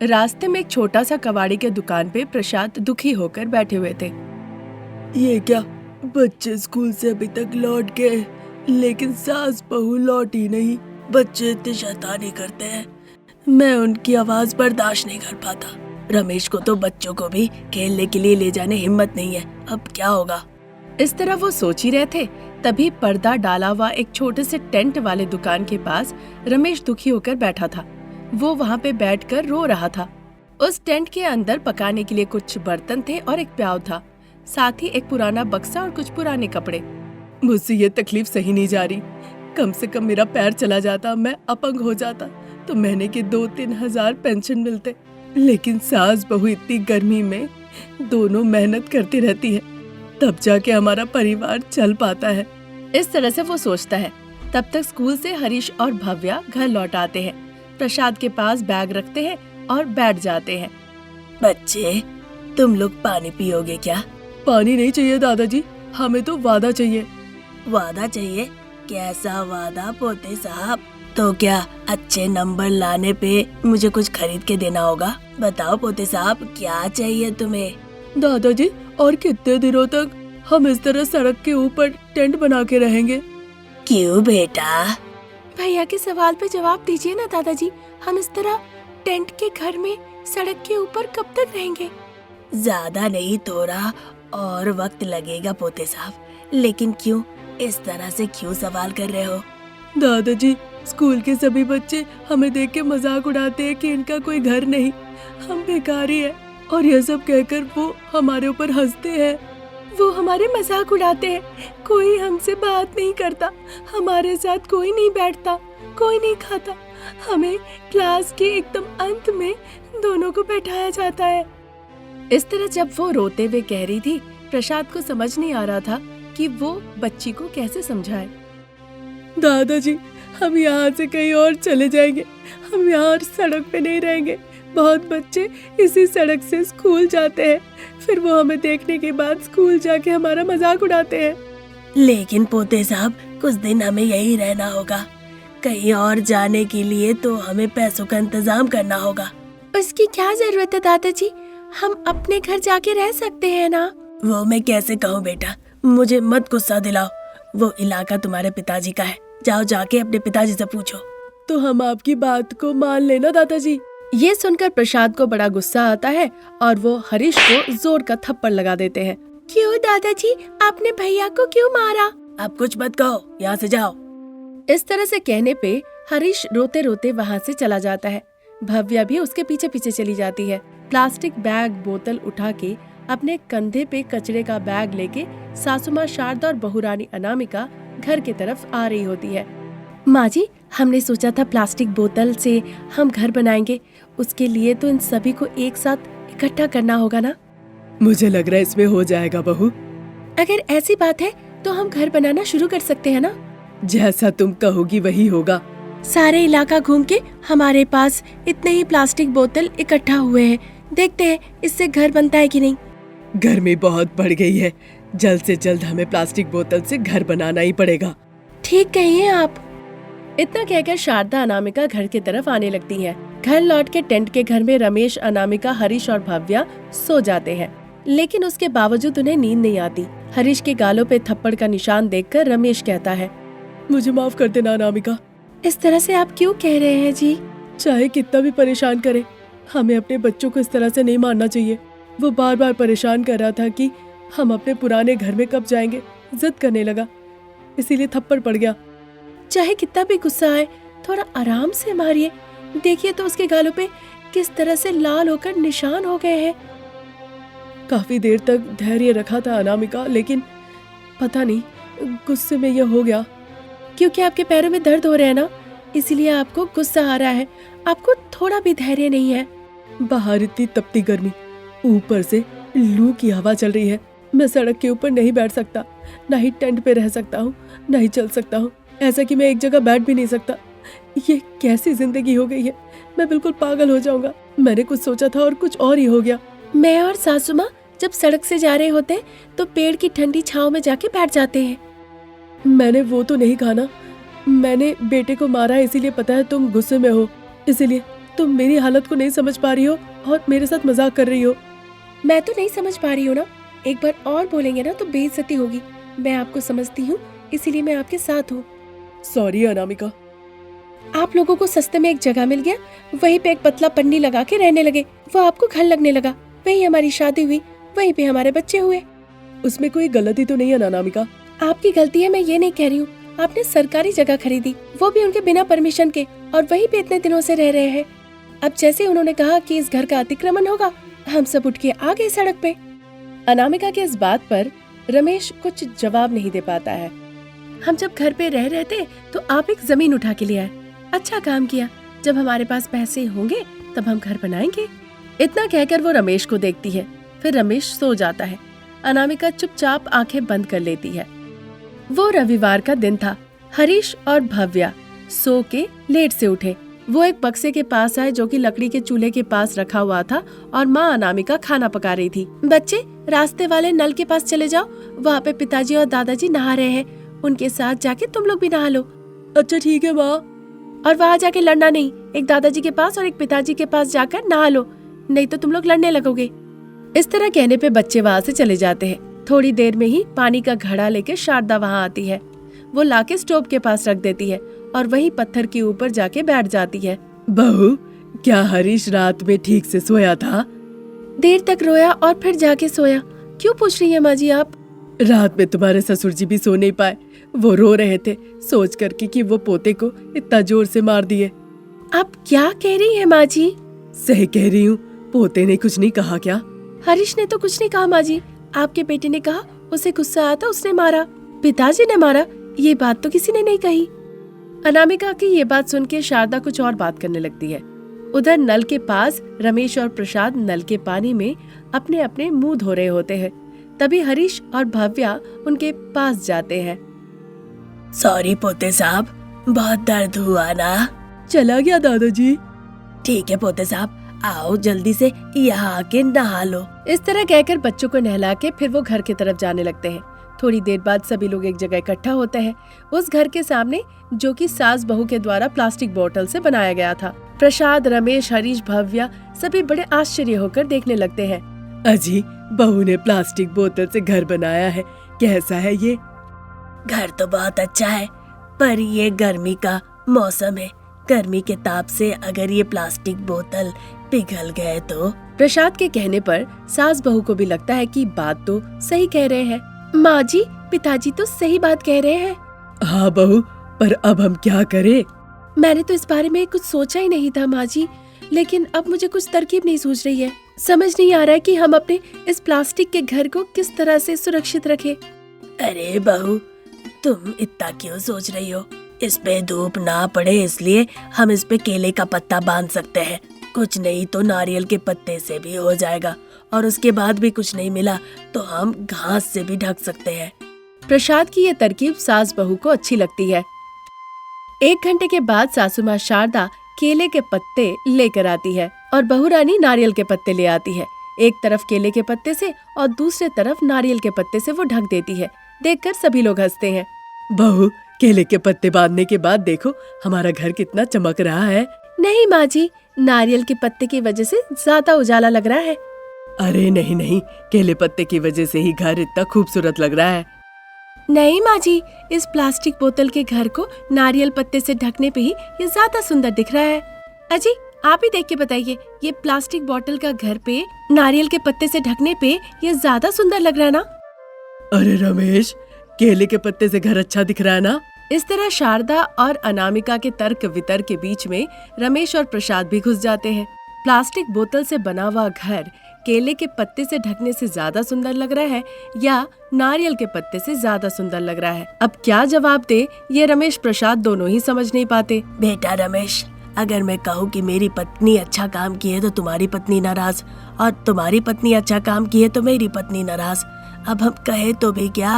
रास्ते में एक छोटा सा कबाड़ी के दुकान पे प्रसाद दुखी होकर बैठे हुए थे। ये क्या, बच्चे स्कूल से अभी तक लौट गए लेकिन सास बहू लौटी नहीं। बच्चे इतनी शैतानी करते हैं, मैं उनकी आवाज बर्दाश्त नहीं कर पाता। रमेश को तो बच्चों को भी खेलने के लिए ले जाने हिम्मत नहीं है, अब क्या होगा। इस तरह वो सोच ही रहे थे, तभी पर्दा डाला हुआ एक छोटे से टेंट वाले दुकान के पास रमेश दुखी होकर बैठा था। वो वहाँ पे बैठकर रो रहा था। उस टेंट के अंदर पकाने के लिए कुछ बर्तन थे और एक प्याव था, साथ ही एक पुराना बक्सा और कुछ पुराने कपड़े। मुझसे ये तकलीफ सही नहीं जा रही। कम से कम मेरा पैर चला जाता, मैं अपंग हो जाता तो महीने के 2-3 हजार पेंशन मिलते। लेकिन सास बहू इतनी गर्मी में दोनों मेहनत करती रहती है, तब जाके हमारा परिवार चल पाता है। इस तरह से वो सोचता है। तब तक स्कूल से हरीश और भव्या घर लौट आते हैं। प्रसाद के पास बैग रखते हैं और बैठ जाते हैं। बच्चे, तुम लोग पानी पियोगे क्या? पानी नहीं चाहिए दादाजी, हमें तो वादा चाहिए। वादा चाहिए? कैसा वादा पोते साहब? तो क्या अच्छे नंबर लाने पे मुझे कुछ खरीद के देना होगा? बताओ पोते साहब, क्या चाहिए तुम्हें? दादाजी, और कितने दिनों तक हम इस तरह सड़क के ऊपर टेंट बना के रहेंगे? क्यों बेटा? भैया के सवाल पे जवाब दीजिए ना दादाजी, हम इस तरह टेंट के घर में सड़क के ऊपर कब तक रहेंगे? ज्यादा नहीं, थोड़ा और वक्त लगेगा पोते साहब। लेकिन क्यों इस तरह से क्यों सवाल कर रहे हो? दादाजी, स्कूल के सभी बच्चे हमें देख के मजाक उड़ाते हैं कि इनका कोई घर नहीं, हम भिखारी हैं, और यह सब कहकर वो हमारे ऊपर हंसते हैं। वो हमारे मजाक उड़ाते हैं, कोई हमसे बात नहीं करता, हमारे साथ कोई नहीं बैठता, कोई नहीं खाता। हमें क्लास के एकदम अंत में दोनों को बैठाया जाता है। इस तरह जब वो रोते हुए कह रही थी, प्रसाद को समझ नहीं आ रहा था कि वो बच्ची को कैसे समझाए। दादाजी, हम यहाँ से कहीं और चले जाएंगे, हम यहाँ सड़क पे नहीं रहेंगे। बहुत बच्चे इसी सड़क से स्कूल जाते हैं, फिर वो हमें देखने के बाद स्कूल जाके हमारा मजाक उड़ाते हैं। लेकिन पोते साहब, कुछ दिन हमें यही रहना होगा। कहीं और जाने के लिए तो हमें पैसों का इंतजाम करना होगा। उसकी क्या जरूरत है दादाजी, हम अपने घर जाके रह सकते हैं ना। वो मैं कैसे कहूँ बेटा, मुझे मत गुस्सा दिलाओ। वो इलाका तुम्हारे पिताजी का है, जाओ जाके अपने पिताजी से पूछो। तो हम आपकी बात को मान लेना दादाजी। ये सुनकर प्रसाद को बड़ा गुस्सा आता है और वो हरीश को जोर का थप्पड़ लगा देते हैं। क्यों दादाजी, आपने भैया को क्यों मारा? आप कुछ मत कहो, यहाँ से जाओ। इस तरह से कहने पे हरीश रोते रोते वहाँ से चला जाता है। भव्या भी उसके पीछे पीछे चली जाती है। प्लास्टिक बैग बोतल उठा के अपने कंधे पे कचरे का बैग लेके सासू माँ शारदा और बहुरानी अनामिका घर की तरफ आ रही होती है। माँ जी, हमने सोचा था प्लास्टिक बोतल से हम घर बनाएंगे, उसके लिए तो इन सभी को एक साथ इकट्ठा करना होगा ना। मुझे लग रहा है इसमें हो जाएगा बहू। अगर ऐसी बात है तो हम घर बनाना शुरू कर सकते हैं ना। जैसा तुम कहोगी वही होगा। सारे इलाका घूम के हमारे पास इतने ही प्लास्टिक बोतल इकट्ठा हुए हैं, देखते हैं इससे घर बनता है कि नहीं। गर्मी बहुत बढ़ गई है, जल्द से जल्द हमें प्लास्टिक बोतल से घर बनाना ही पड़ेगा। ठीक कहिए आप। इतना कहकर शारदा अनामिका घर की तरफ आने लगती हैं। घर लौट के टेंट के घर में रमेश, अनामिका, हरीश और भव्या सो जाते हैं, लेकिन उसके बावजूद उन्हें नींद नहीं आती। हरीश के गालों पे थप्पड़ का निशान देखकर रमेश कहता है, मुझे माफ कर देना अनामिका। इस तरह से आप क्यों कह रहे हैं जी? चाहे कितना भी परेशान करे, हमें अपने बच्चों को इस तरह से नहीं मारना चाहिए। वो बार बार परेशान कर रहा था कि हम अपने पुराने घर में कब जाएंगे, जिद करने लगा, इसीलिए थप्पड़ पड़ गया। चाहे कितना भी गुस्सा आए, थोड़ा आराम से मारिए, देखिए तो उसके गालों पे किस तरह से लाल होकर निशान हो गए हैं। काफी देर तक धैर्य रखा था अनामिका, लेकिन पता नहीं गुस्से में यह हो गया। क्योंकि आपके पैरों में दर्द हो रहे हैं ना, इसीलिए आपको गुस्सा आ रहा है, आपको थोड़ा भी धैर्य नहीं है। बाहर इतनी तपती गर्मी, ऊपर से लू की हवा चल रही है। मैं सड़क के ऊपर नहीं बैठ सकता, ना ही टेंट पे रह सकता हूँ, ना ही चल सकता हूँ, ऐसा कि मैं एक जगह बैठ भी नहीं सकता। ये कैसी जिंदगी हो गई है, मैं बिल्कुल पागल हो जाऊंगा। मैंने कुछ सोचा था और कुछ और ही हो गया। मैं और सासू माँ जब सड़क से जा रहे होते तो पेड़ की ठंडी छांव में जाके बैठ जाते हैं। मैंने वो तो नहीं कहा ना, मैंने बेटे को मारा है, इसीलिए पता है तुम गुस्से में हो, इसीलिए तुम मेरी हालत को नहीं समझ पा रही हो और मेरे साथ मजाक कर रही हो। मैं तो नहीं समझ पा रही हूँ ना, एक बार और बोलेंगे ना तो बेइज्जती होगी। मैं आपको समझती हूँ, इसीलिए मैं आपके साथ हूँ। सॉरी अनामिका। आप लोगों को सस्ते में एक जगह मिल गया, वहीं पे एक पतला पन्नी लगा के रहने लगे, वो आपको घर लगने लगा, वहीं हमारी शादी हुई, वहीं पे हमारे बच्चे हुए। उसमें कोई गलती तो नहीं है अनामिका? आपकी गलती है, मैं ये नहीं कह रही हूँ। आपने सरकारी जगह खरीदी, वो भी उनके बिना परमिशन के, और वहीं पे इतने दिनों से रह रहे हैं। अब जैसे उन्होंने कहा कि इस घर का अतिक्रमण होगा, हम सब उठ के आ गए सड़क पे। अनामिका के इस बात पर रमेश कुछ जवाब नहीं दे पाता है। हम जब घर पे रह रहे थे तो आप एक जमीन उठा के ले आए, अच्छा काम किया। जब हमारे पास पैसे होंगे तब हम घर बनाएंगे। इतना कहकर वो रमेश को देखती है, फिर रमेश सो जाता है। अनामिका चुपचाप आंखें बंद कर लेती है। वो रविवार का दिन था। हरीश और भव्या सो के लेट से उठे। वो एक बक्से के पास आए जो कि लकड़ी के चूल्हे के पास रखा हुआ था, और माँ अनामिका खाना पका रही थी। बच्चे, रास्ते वाले नल के पास चले जाओ, वहाँ पे पिताजी और दादाजी नहा रहे हैं, उनके साथ जाके तुम लोग भी नहा लो। अच्छा ठीक है माँ। और वहाँ जाके लड़ना नहीं, एक दादाजी के पास और एक पिताजी के पास जाकर नहा लो, नहीं तो तुम लोग लड़ने लगोगे। इस तरह कहने पे बच्चे वहाँ से चले जाते हैं। थोड़ी देर में ही पानी का घड़ा लेके शारदा वहाँ आती है। वो लाके स्टोव के पास रख देती है और वहीं पत्थर के ऊपर जाके बैठ जाती है। बहू, क्या हरीश रात में ठीक से सोया था? देर तक रोया और फिर जाके सोया। क्यों पूछ रही है माँ जी आप? रात में तुम्हारे ससुर जी भी सो नहीं पाए, वो रो रहे थे सोच करके कि वो पोते को इतना जोर से मार दिए। आप क्या कह रही है माँ जी? सही कह रही हूँ, पोते ने कुछ नहीं कहा क्या? हरीश ने तो कुछ नहीं कहा माँ जी, आपके बेटे ने कहा उसे गुस्सा आया था, उसने मारा। पिताजी ने मारा, ये बात तो किसी ने नहीं कही। अनामिका की ये बात सुन के शारदा कुछ और बात करने लगती है। उधर नल के पास रमेश और प्रसाद नल के पानी में अपने अपने मुंह धो रहे होते हैं। तभी हरीश और भव्या उनके पास जाते हैं। सॉरी पोते साहब, बहुत दर्द हुआ ना? चला गया दादाजी। ठीक है पोते साहब, आओ जल्दी से यहाँ आके नहा लो। इस तरह कहकर बच्चों को नहला के फिर वो घर की तरफ जाने लगते हैं। थोड़ी देर बाद सभी लोग एक जगह इकट्ठा होते हैं, उस घर के सामने जो कि सास बहू के द्वारा प्लास्टिक बोतल से बनाया गया था। प्रसाद, रमेश, हरीश, भव्या सभी बड़े आश्चर्य होकर देखने लगते हैं। अजी, बहू ने प्लास्टिक बोतल से घर बनाया है, कैसा है ये? घर तो बहुत अच्छा है, पर ये गर्मी का मौसम है, गर्मी के ताप से अगर ये प्लास्टिक बोतल पिघल गए तो। प्रसाद के कहने पर सास बहू को भी लगता है कि बात तो सही कह रहे हैं। माँ जी, पिताजी तो सही बात कह रहे हैं। हाँ बहू, पर अब हम क्या करें? मैंने तो इस बारे में कुछ सोचा ही नहीं था माँ जी, लेकिन अब मुझे कुछ तरकीब नहीं सूझ रही है। समझ नहीं आ रहा है कि हम अपने इस प्लास्टिक के घर को किस तरह से सुरक्षित रखें। अरे बहू, तुम इतना क्यों सोच रही हो? इस पे धूप ना पड़े इसलिए हम इस पे केले का पत्ता बांध सकते हैं, कुछ नहीं तो नारियल के पत्ते से भी हो जाएगा, और उसके बाद भी कुछ नहीं मिला तो हम घास से भी ढक सकते हैं। प्रसाद की ये तरकीब सास बहू को अच्छी लगती है। 1 घंटे के बाद सासू माँ शारदा केले के पत्ते लेकर आती है और बहू रानी नारियल के पत्ते ले आती है। एक तरफ केले के पत्ते से और दूसरे तरफ नारियल के पत्ते से वो ढक देती है। देखकर सभी लोग हंसते हैं। बहू, केले के पत्ते बांधने के बाद देखो हमारा घर कितना चमक रहा है। नहीं माँ जी, नारियल के पत्ते की वजह से ज्यादा उजाला लग रहा है। अरे नहीं नहीं, केले पत्ते की वजह से ही घर इतना खूबसूरत लग रहा है। नहीं माँ जी, इस प्लास्टिक बोतल के घर को नारियल पत्ते से ढकने पे ही ये ज्यादा सुंदर दिख रहा है। अजी, आप ही देख के बताइए, ये प्लास्टिक बोतल का घर पे नारियल के पत्ते से ढकने पे ये ज्यादा सुंदर लग रहा है ना? अरे रमेश, केले के पत्ते से घर अच्छा दिख रहा है ना? इस तरह शारदा और अनामिका के तर्क वितर्क के बीच में रमेश और प्रसाद भी घुस जाते हैं। प्लास्टिक बोतल से बना हुआ घर केले के पत्ते से ढकने से ज्यादा सुंदर लग रहा है या नारियल के पत्ते से ज्यादा सुंदर लग रहा है? अब क्या जवाब दे, ये रमेश प्रसाद दोनों ही समझ नहीं पाते। बेटा रमेश, अगर मैं कहूँ कि मेरी पत्नी अच्छा काम की है तो तुम्हारी पत्नी नाराज, और तुम्हारी पत्नी अच्छा काम की है तो मेरी पत्नी नाराज। अब हम कहे तो भी क्या?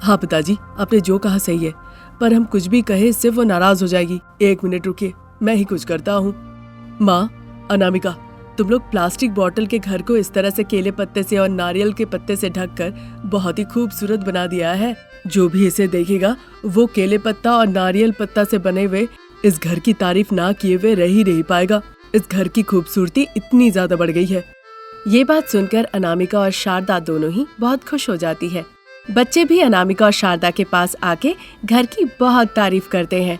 हाँ पिताजी, आपने जो कहा सही है, पर हम कुछ भी कहे इससे वो नाराज हो जाएगी। 1 मिनट रुकिए, मैं ही कुछ करता हूँ। माँ, अनामिका, तुम लोग प्लास्टिक बोतल के घर को इस तरह से केले पत्ते से और नारियल के पत्ते से ढककर बहुत ही खूबसूरत बना दिया है। जो भी इसे देखेगा वो केले पत्ता और नारियल पत्ता से बने हुए इस घर की तारीफ ना किए हुए रह ही नहीं पाएगा। इस घर की खूबसूरती इतनी ज्यादा बढ़ गई है। ये बात सुनकर अनामिका और शारदा दोनों ही बहुत खुश हो जाती है। बच्चे भी अनामिका और शारदा के पास आके घर की बहुत तारीफ करते हैं।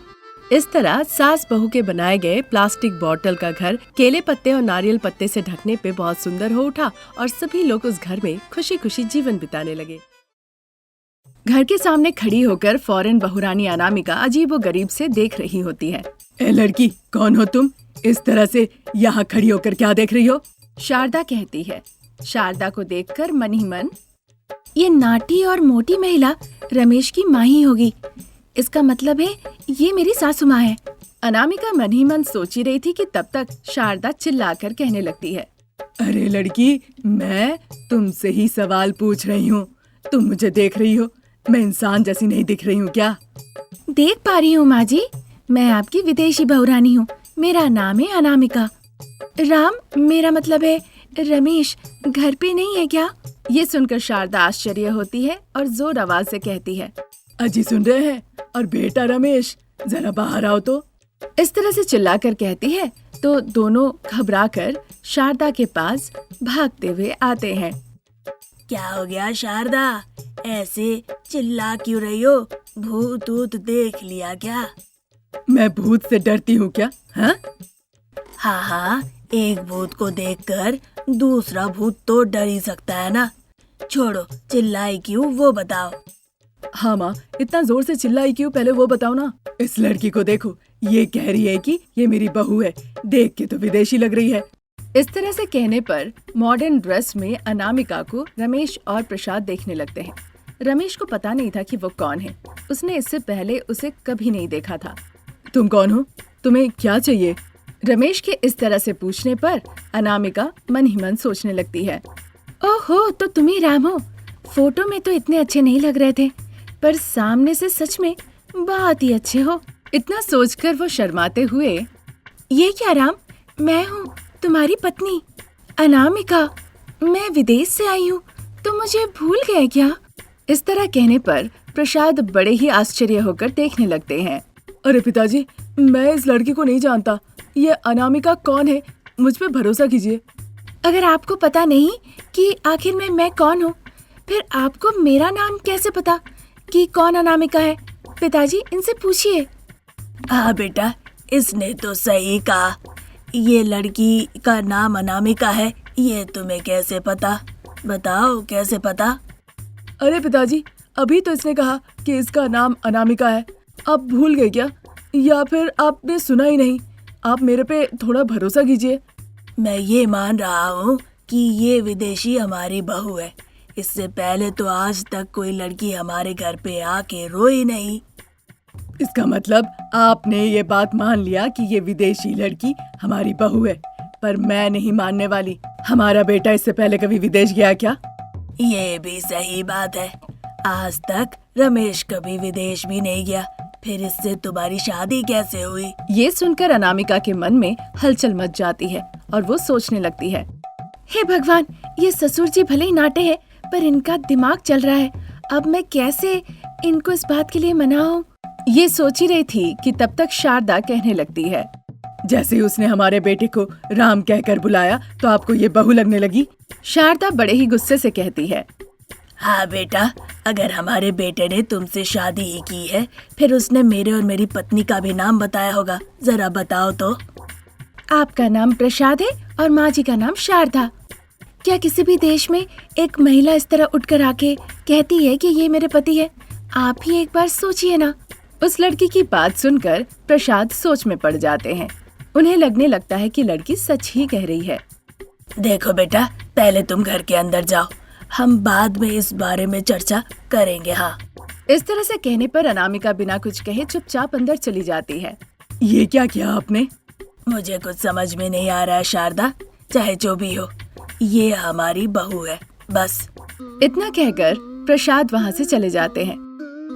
इस तरह सास बहू के बनाए गए प्लास्टिक बोतल का घर केले पत्ते और नारियल पत्ते से ढकने पे बहुत सुंदर हो उठा और सभी लोग उस घर में खुशी खुशी जीवन बिताने लगे। घर के सामने खड़ी होकर फौरन बहुरानी अनामिका अजीबोगरीब से देख रही होती है। ए लड़की, कौन हो तुम? इस तरह से यहाँ खड़ी होकर क्या देख रही हो? शारदा कहती है। शारदा को देखकर मन ही मन, ये नाटी और मोटी महिला रमेश की माँ ही होगी। इसका मतलब है ये मेरी सासू माँ है। अनामिका मन ही मन सोच ही रही थी कि तब तक शारदा चिल्लाकर कहने लगती है, अरे लड़की, मैं तुमसे ही सवाल पूछ रही हूँ। तुम मुझे देख रही हो? मैं इंसान जैसी नहीं दिख रही हूँ क्या? देख पा रही हूँ माँ जी, मैं आपकी विदेशी बहुरानी हूँ। मेरा नाम है अनामिका। राम, मेरा मतलब है रमेश, घर पे नहीं है क्या? ये सुनकर शारदा आश्चर्य होती है और जोर आवाज से कहती है, अजी सुन रहे हैं? और बेटा रमेश, जरा बाहर आओ तो। इस तरह से चिल्लाकर कहती है तो दोनों घबराकर शारदा के पास भागते हुए आते हैं। क्या हो गया शारदा, ऐसे चिल्ला क्यों रही हो? भूत ऊत देख लिया क्या? मैं भूत से डरती हूँ क्या? हाँ हाँ, एक भूत को देखकर दूसरा भूत तो डर ही सकता है ना। छोड़ो, चिल्लाई क्यों वो बताओ। हाँ माँ, इतना जोर से चिल्लाई क्यों, पहले वो बताओ ना। इस लड़की को देखो, ये कह रही है कि ये मेरी बहू है। देख के तो विदेशी लग रही है। इस तरह से कहने पर मॉडर्न ड्रेस में अनामिका को रमेश और प्रसाद देखने लगते हैं। रमेश को पता नहीं था कि वो कौन है। उसने इससे पहले उसे कभी नहीं देखा था। तुम कौन हो? तुम्हें क्या चाहिए? रमेश के इस तरह से पूछने पर अनामिका मन ही मन सोचने लगती है, ओहो, तो तुम ही राम हो। फोटो में तो इतने अच्छे नहीं लग रहे थे, पर सामने से सच में बहुत ही अच्छे हो। इतना सोचकर वो शर्माते हुए, ये क्या राम, मैं हूँ तुम्हारी पत्नी अनामिका। मैं विदेश से आई हूँ, तो मुझे भूल गए क्या? इस तरह कहने पर प्रसाद बड़े ही आश्चर्य होकर देखने लगते हैं। अरे पिताजी, मैं इस लड़की को नहीं जानता। ये अनामिका कौन है? मुझ पे भरोसा कीजिए। अगर आपको पता नहीं कि आखिर में मैं कौन हूँ, फिर आपको मेरा नाम कैसे पता कि कौन अनामिका है? पिताजी, इनसे पूछिए। हाँ बेटा, इसने तो सही कहा। ये लड़की का नाम अनामिका है, ये तुम्हें कैसे पता? बताओ, कैसे पता? अरे पिताजी, अभी तो इसने कहा कि इसका नाम अनामिका है। आप भूल गए क्या? या फिर आपने सुना ही नहीं? आप मेरे पे थोड़ा भरोसा कीजिए। मैं ये मान रहा हूँ कि ये विदेशी हमारी बहू है। इससे पहले तो आज तक कोई लड़की हमारे घर पे आके रोई नहीं। इसका मतलब आपने ये बात मान लिया कि ये विदेशी लड़की हमारी बहू है, पर मैं नहीं मानने वाली। हमारा बेटा इससे पहले कभी विदेश गया क्या? ये भी सही बात है। आज तक रमेश कभी विदेश भी नहीं गया, फिर इससे तुम्हारी शादी कैसे हुई? ये सुनकर अनामिका के मन में हलचल मच जाती है और वो सोचने लगती है, हे भगवान, ये ससुर जी भले ही नाटे हैं, पर इनका दिमाग चल रहा है। अब मैं कैसे इनको इस बात के लिए मनाऊं? ये सोच ही रही थी कि तब तक शारदा कहने लगती है, जैसे ही उसने हमारे बेटे को राम कहकर बुलाया तो आपको ये बहू लगने लगी। शारदा बड़े ही गुस्से से कहती है, हाँ बेटा, अगर हमारे बेटे ने तुमसे शादी ही की है, फिर उसने मेरे और मेरी पत्नी का भी नाम बताया होगा। जरा बताओ तो। आपका नाम प्रसाद है और माँ जी का नाम शारदा। क्या किसी भी देश में एक महिला इस तरह उठकर आके कहती है कि ये मेरे पति है? आप ही एक बार सोचिए ना। उस लड़की की बात सुनकर प्रसाद सोच में पड़ जाते हैं। उन्हें लगने लगता है कि लड़की सच ही कह रही है। देखो बेटा, पहले तुम घर के अंदर जाओ, हम बाद में इस बारे में चर्चा करेंगे। हाँ। इस तरह से कहने पर अनामिका बिना कुछ कहे चुपचाप अंदर चली जाती है। ये क्या किया आपने? मुझे कुछ समझ में नहीं आ रहा है शारदा, चाहे जो भी हो, ये हमारी बहू है, बस। इतना कहकर प्रसाद वहाँ से चले जाते हैं।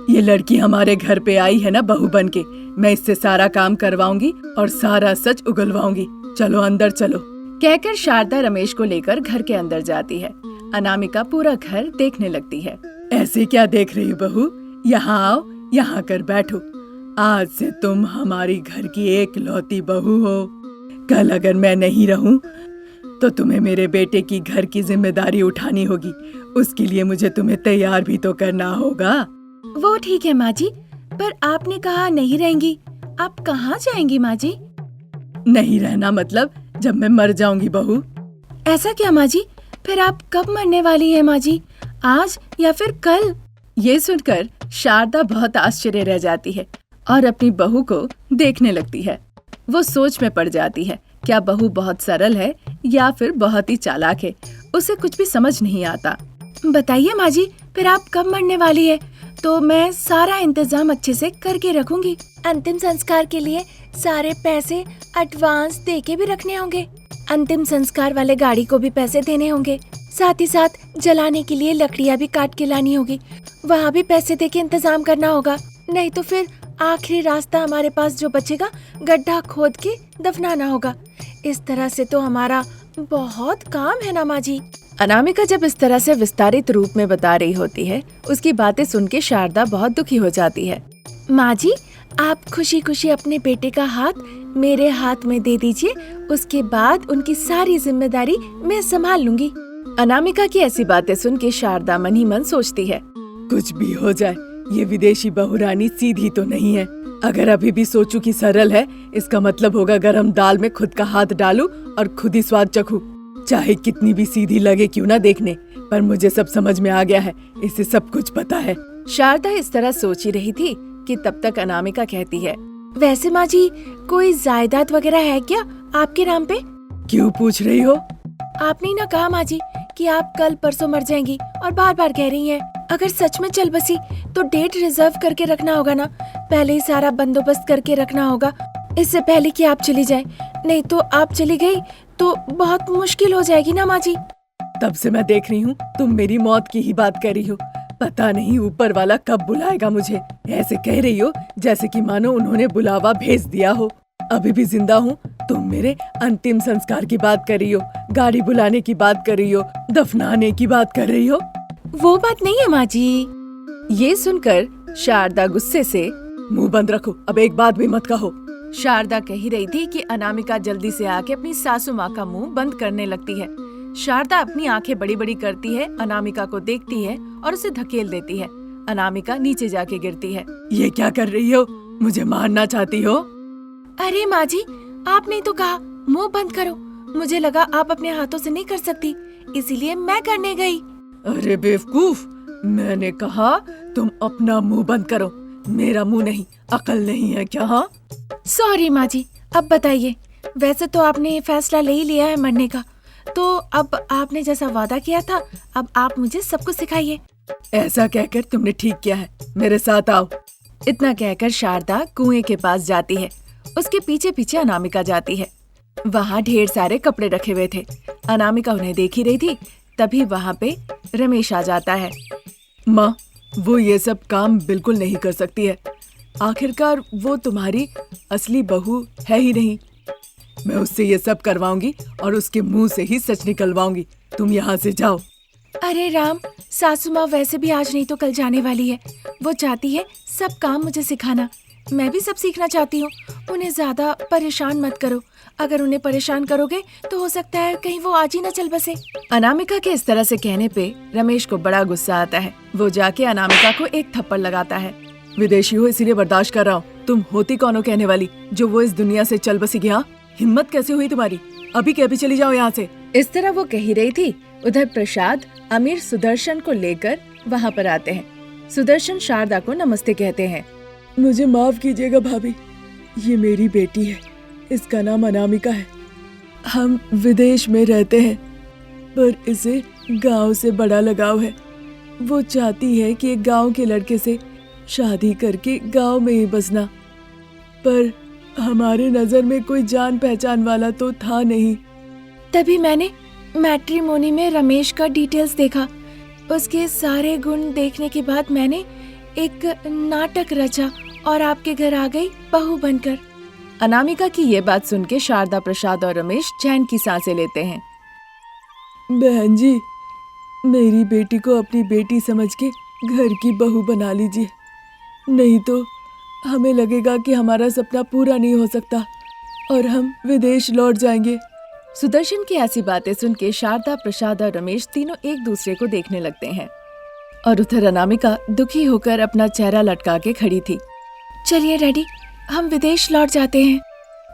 ये लड़की हमारे घर पे आई है ना बहू बनके, मैं इससे सारा काम करवाऊंगी और सारा सच उगलवाऊंगी। चलो अंदर चलो। कहकर शारदा रमेश को लेकर घर के अंदर जाती है। अनामिका पूरा घर देखने लगती है। ऐसे क्या देख रही हो बहू? यहाँ आओ, यहाँ कर बैठो। आज से तुम हमारी घर की एक लौती बहू हो। कल अगर मैं नहीं रहूं तो तुम्हें मेरे बेटे की घर की जिम्मेदारी उठानी होगी। उसके लिए मुझे तुम्हें तैयार भी तो करना होगा। वो ठीक है माँ जी, पर आपने कहा नहीं रहेंगी, आप कहाँ जाएंगी माँ जी? नहीं रहना मतलब जब मैं मर जाऊंगी बहू। ऐसा क्या माँ जी? फिर आप कब मरने वाली है माँ जी, आज या फिर कल? ये सुनकर शारदा बहुत आश्चर्य रह जाती है और अपनी बहू को देखने लगती है। वो सोच में पड़ जाती है, क्या बहू बहुत सरल है या फिर बहुत ही चालाक है। उसे कुछ भी समझ नहीं आता। बताइए माँ जी, फिर आप कब मरने वाली है? तो मैं सारा इंतजाम अच्छे से करके रखूंगी। अंतिम संस्कार के लिए सारे पैसे एडवांस देके भी रखने होंगे। अंतिम संस्कार वाले गाड़ी को भी पैसे देने होंगे। साथ ही साथ जलाने के लिए लकड़ियाँ भी काट के लानी होगी, वहाँ भी पैसे देके इंतजाम करना होगा। नहीं तो फिर आखिरी रास्ता हमारे पास जो बचेगा, गड्ढा खोद के दफनाना होगा। इस तरह से तो हमारा बहुत काम है ना माँ जी। अनामिका जब इस तरह से विस्तारित रूप में बता रही होती है, उसकी बातें सुन के शारदा बहुत दुखी हो जाती है। माँ जी, आप खुशी खुशी अपने बेटे का हाथ मेरे हाथ में दे दीजिए, उसके बाद उनकी सारी जिम्मेदारी मैं संभाल लूंगी। अनामिका की ऐसी बातें सुन के शारदा मन ही मन सोचती है, कुछ भी हो जाए, ये विदेशी बहुरानी सीधी तो नहीं है। अगर अभी भी सोचूं कि सरल है, इसका मतलब होगा गरम दाल में खुद का हाथ डालूं और खुद ही स्वाद चखूं। चाहे कितनी भी सीधी लगे क्यों ना देखने, पर मुझे सब समझ में आ गया है, इसे सब कुछ पता है। शारदा इस तरह सोच ही रही थी कि तब तक अनामिका कहती है, वैसे माँ जी, कोई जायदाद वगैरह है क्या आपके नाम पे? क्यों पूछ रही हो? आपने ही ना कहा माँ जी कि आप कल परसों मर जाएंगी, और बार बार कह रही हैं। अगर सच में चल बसी तो डेट रिजर्व करके रखना होगा ना, पहले ही सारा बंदोबस्त करके रखना होगा, इससे पहले कि आप चली जाएं। नहीं तो आप चली गई तो बहुत मुश्किल हो जाएगी ना माँ जी। तब से मैं देख रही हूँ तुम मेरी मौत की ही बात कर रही हो। पता नहीं ऊपर वाला कब बुलाएगा मुझे। ऐसे कह रही हो जैसे कि मानो उन्होंने बुलावा भेज दिया हो। अभी भी जिंदा हूँ, तुम मेरे अंतिम संस्कार की बात कर रही हो, गाड़ी बुलाने की बात कर रही हो, दफनाने की बात कर रही हो। वो बात नहीं है माँ जी। ये सुनकर शारदा गुस्से से, मुंह बंद रखो, अब एक बात भी मत कहो। शारदा कह ही रही थी कि अनामिका जल्दी से आके अपनी सासू माँ का मुंह बंद करने लगती है। शारदा अपनी आंखें बड़ी बड़ी करती है, अनामिका को देखती है और उसे धकेल देती है। अनामिका नीचे जाके गिरती है। ये क्या कर रही हो? मुझे मारना चाहती हो? अरे माँ जी, आपने तो कहा मुंह बंद करो, मुझे लगा आप अपने हाथों से नहीं कर सकती, इसीलिए मैं करने गई। अरे बेवकूफ, मैंने कहा तुम अपना मुंह बंद करो, मेरा मुंह नहीं। अकल नहीं है क्या? हाँ, सॉरी माँ जी। अब बताइए, वैसे तो आपने फैसला ले ही लिया है मरने का, तो अब आपने जैसा वादा किया था, अब आप मुझे सब कुछ सिखाइए। ऐसा कहकर तुमने ठीक किया है, मेरे साथ आओ। इतना कहकर शारदा कुएं के पास जाती है। उसके पीछे पीछे अनामिका जाती है। वहाँ ढेर सारे कपड़े रखे हुए थे। अनामिका उन्हें देख ही रही थी, तभी वहाँ पे रमेश आ जाता है। माँ, वो ये सब काम बिल्कुल नहीं कर सकती है। आखिरकार वो तुम्हारी असली बहू है ही नहीं। मैं उससे ये सब करवाऊंगी और उसके मुंह से ही सच निकलवाऊंगी। तुम यहाँ से जाओ। अरे राम, सासू माँ वैसे भी आज नहीं तो कल जाने वाली है। वो चाहती है सब काम मुझे सिखाना। मैं भी सब सीखना चाहती हूँ। उन्हें ज्यादा परेशान मत करो। अगर उन्हें परेशान करोगे तो हो सकता है कहीं वो आज ही न चल बसे। अनामिका के इस तरह से कहने पे रमेश को बड़ा गुस्सा आता है। वो जाके अनामिका को एक थप्पड़ लगाता है। विदेशी हो इसीलिए बर्दाश्त कर रहा हूँ। तुम होती कौन हो कहने वाली, जो वो इस दुनिया से चल बसी गया? हिम्मत कैसे हुई तुम्हारी? अभी के अभी चली जाओ यहाँ से। इस तरह वो कह ही रही थी, उधर प्रसाद अमीर सुदर्शन को लेकर वहाँ पर आते हैं। सुदर्शन शारदा को नमस्ते कहते हैं। मुझे माफ कीजिएगा भाभी, ये मेरी बेटी है, इसका नाम अनामिका है। हम विदेश में रहते हैं, पर इसे गांव से बड़ा लगाव है। वो चाहती है कि एक गांव के लड़के से शादी करके गांव में ही बसना, पर हमारे नजर में कोई जान पहचान वाला तो था नहीं। तभी मैंने मैट्रिमोनी में रमेश का डिटेल्स देखा। उसके सारे गुण देखने के बाद मैंने एक नाटक रचा और आपके घर आ गई बहू बनकर। अनामिका की ये बात सुन के शारदा, प्रसाद और रमेश चैन की सांसें लेते हैं। बहन जी, मेरी बेटी को अपनी बेटी समझ के घर की बहू बना लीजिए, नहीं तो हमें लगेगा कि हमारा सपना पूरा नहीं हो सकता और हम विदेश लौट जाएंगे। सुदर्शन की ऐसी बातें सुन के शारदा, प्रसाद और रमेश तीनों एक दूसरे को देखने लगते हैं और उधर अनामिका दुखी होकर अपना चेहरा लटका के खड़ी थी। चलिए डैडी, हम विदेश लौट जाते हैं,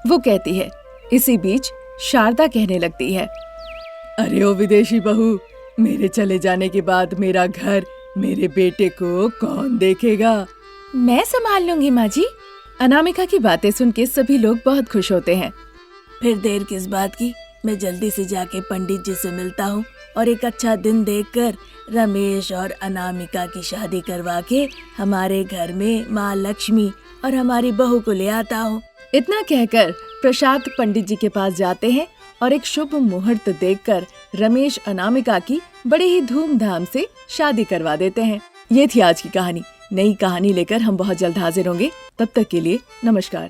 वो कहती है। इसी बीच शारदा कहने लगती है, अरे ओ विदेशी बहू, मेरे चले जाने के बाद मेरा घर, मेरे बेटे को कौन देखेगा? मैं संभाल लूंगी माँ जी। अनामिका की बातें सुन के सभी लोग बहुत खुश होते हैं। फिर देर किस बात की, मैं जल्दी से जाके पंडित जी से मिलता हूँ और एक अच्छा दिन देखकर रमेश और अनामिका की शादी करवा के हमारे घर में माँ लक्ष्मी और हमारी बहू को ले आता हूँ। इतना कहकर प्रसाद पंडित जी के पास जाते हैं और एक शुभ मुहूर्त देखकर रमेश अनामिका की बड़े ही धूमधाम से शादी करवा देते हैं। ये थी आज की कहानी। नई कहानी लेकर हम बहुत जल्द हाजिर होंगे। तब तक के लिए नमस्कार।